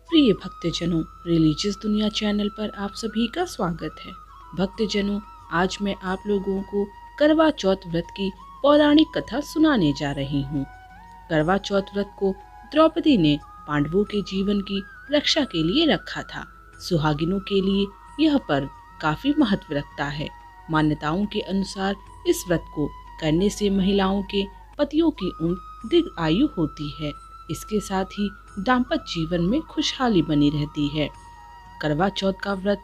प्रिय भक्तजनों, रिलीजियस दुनिया चैनल पर आप सभी का स्वागत है। भक्तजनों, आज मैं आप लोगों को करवा चौथ व्रत की पौराणिक कथा सुनाने जा रही हूँ। करवा चौथ व्रत को द्रौपदी ने पांडवों के जीवन की रक्षा के लिए रखा था। सुहागिनों के लिए यह पर्व काफी महत्व रखता है। मान्यताओं के अनुसार इस व्रत को करने से महिलाओं के पतियों की उम्र दीर्घ आयु होती है। इसके साथ ही दाम्पत्य जीवन में खुशहाली बनी रहती है। करवा चौथ का व्रत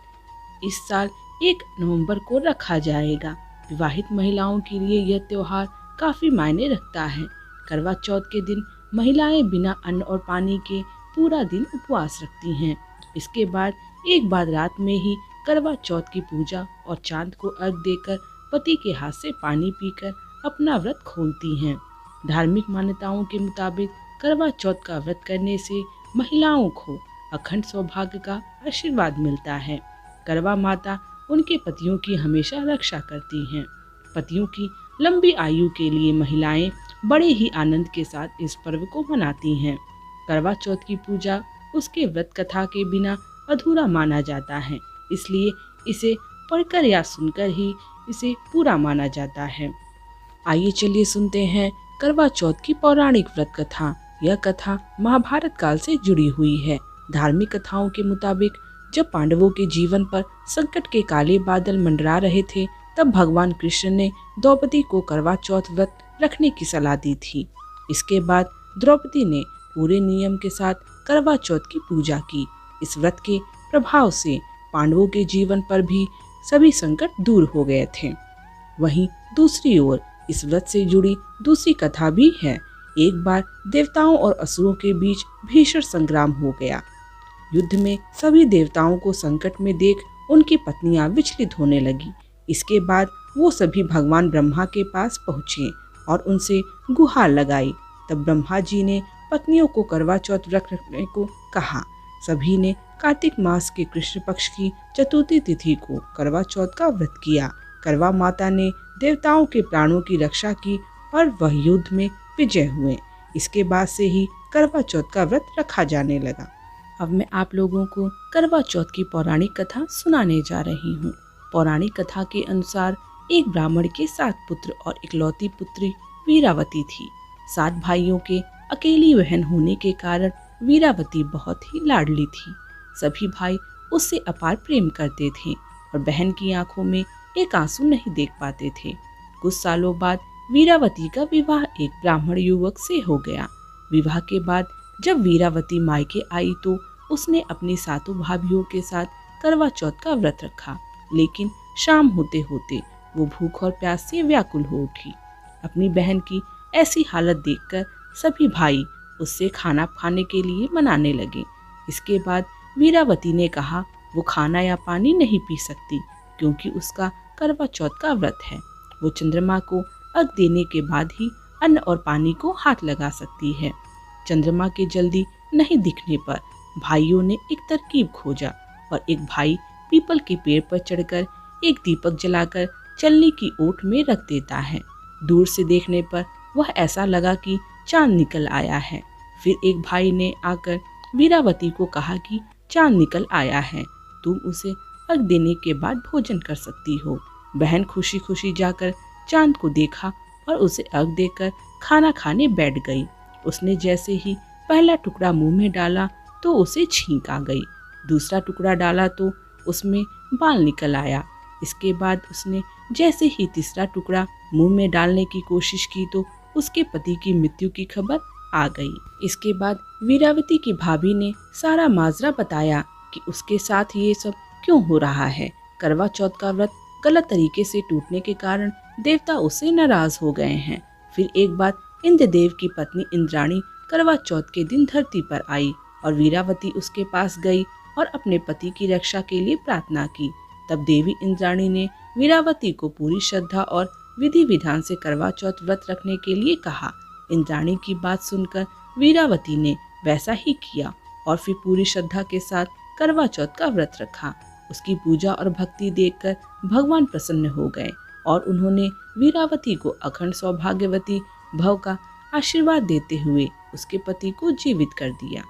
इस साल 1 नवंबर को रखा जाएगा। विवाहित महिलाओं के लिए यह त्योहार काफी मायने रखता है। करवा चौथ के दिन महिलाएं बिना अन्न और पानी के पूरा दिन उपवास रखती हैं। इसके बाद एक बाद रात में ही करवा चौथ की पूजा और चांद को अर्घ देकर पति के हाथ से पानी पीकर अपना व्रत खोलती हैं। धार्मिक मान्यताओं के मुताबिक करवा चौथ का व्रत करने से महिलाओं को अखंड सौभाग्य का आशीर्वाद मिलता है। करवा माता उनके पतियों की हमेशा रक्षा करती हैं। पतियों की लंबी आयु के लिए महिलाएं बड़े ही आनंद के साथ इस पर्व को मनाती हैं। करवा चौथ की पूजा उसके व्रत कथा के बिना अधूरा माना जाता है, इसलिए इसे पढ़कर या सुनकर ही इसे पूरा माना जाता है। आइए चलिए सुनते हैं करवा चौथ की पौराणिक व्रत कथा। यह कथा महाभारत काल से जुड़ी हुई है। धार्मिक कथाओं के मुताबिक जब पांडवों के जीवन पर संकट के काले बादल मंडरा रहे थे, तब भगवान कृष्ण ने द्रौपदी को करवा चौथ व्रत रखने की सलाह दी थी। इसके बाद द्रौपदी ने पूरे नियम के साथ करवा चौथ की पूजा की। इस व्रत के प्रभाव से पांडवों के जीवन पर भी सभी संकट दूर हो गए थे। वहीं दूसरी ओर इस व्रत से जुड़ी दूसरी कथा भी है। एक बार देवताओं और असुरों के बीच भीषण संग्राम हो गया। युद्ध में सभी देवताओं को संकट में देख उनकी पत्नियां विचलित होने लगी। इसके बाद वो सभी भगवान ब्रह्मा के पास पहुँचे और उनसे गुहार लगाई। तब ब्रह्मा जी ने पत्नियों को करवा चौथ व्रत रखने को कहा। सभी ने कार्तिक मास के कृष्ण पक्ष की चतुर्थी तिथि को करवा चौथ का व्रत किया। करवा माता ने देवताओं के प्राणों की रक्षा की और वह युद्ध में विजय हुए। इसके बाद से ही करवा चौथ का व्रत रखा जाने लगा। अब मैं आप लोगों को करवा चौथ की पौराणिक कथा सुनाने जा रही हूँ। पौराणिक कथा के अनुसार एक ब्राह्मण के 7 पुत्र और इकलौती पुत्री वीरावती थी। 7 भाइयों के अकेली बहन होने के कारण वीरावती बहुत ही लाडली थी। सभी भाई उससे अपार प्रेम करते थे और बहन की आंखों में एक आंसू नहीं देख पाते थे। कुछ सालों बाद वीरावती का विवाह एक ब्राह्मण युवक से हो गया। विवाह के बाद जब वीरावती मायके आई तो उसने अपनी 7 भाभियों के साथ करवा चौथ का व्रत रखा। लेकिन शाम होते होते वो भूख और प्यास से व्याकुल हो उठी। अपनी बहन की ऐसी हालत देखकर सभी भाई उससे खाना खाने के लिए मनाने लगे। इसके बाद वीरावती ने कहा वो खाना या पानी नहीं पी सकती, क्योंकि उसका करवा चौथ का व्रत है। वो चंद्रमा को अर्घ देने के बाद ही अन्न और पानी को हाथ लगा सकती है। चंद्रमा के जल्दी नहीं दिखने पर भाइयों ने एक तरकीब खोजा और एक भाई पीपल के पेड़ पर चढ़कर एक दीपक जलाकर चलनी की ओट में रख देता है। दूर से देखने पर वह ऐसा लगा कि चांद निकल आया है। फिर एक भाई ने आकर वीरावती को कहा कि चांद निकल आया है, तुम उसे अर्घ देने के बाद भोजन कर सकती हो। बहन खुशी खुशी जाकर चांद को देखा और उसे अर्घ देकर खाना खाने बैठ गई। उसने जैसे ही पहला टुकड़ा मुंह में डाला तो उसे छींक आ गई। दूसरा टुकड़ा डाला तो उसमें बाल निकल आया। इसके बाद उसने जैसे ही तीसरा टुकड़ा मुंह में डालने की कोशिश की तो उसके पति की मृत्यु की खबर आ गई। इसके बाद वीरावती की भाभी ने सारा माजरा बताया कि उसके साथ ये सब क्यों हो रहा है। करवा चौथ का व्रत गलत तरीके से टूटने के कारण देवता उससे नाराज हो गए हैं। फिर एक बार इंद्रदेव की पत्नी इंद्राणी करवा चौथ के दिन धरती पर आई और वीरावती उसके पास गई और अपने पति की रक्षा के लिए प्रार्थना की। तब देवी इंद्राणी ने वीरावती को पूरी श्रद्धा और विधि विधान से करवा चौथ व्रत रखने के लिए कहा। इंद्राणी की बात सुनकर वीरावती ने वैसा ही किया और फिर पूरी श्रद्धा के साथ करवा चौथ का व्रत रखा। उसकी पूजा और भक्ति देखकर भगवान प्रसन्न हो गए और उन्होंने वीरावती को अखंड सौभाग्यवती भव का आशीर्वाद देते हुए उसके पति को जीवित कर दिया।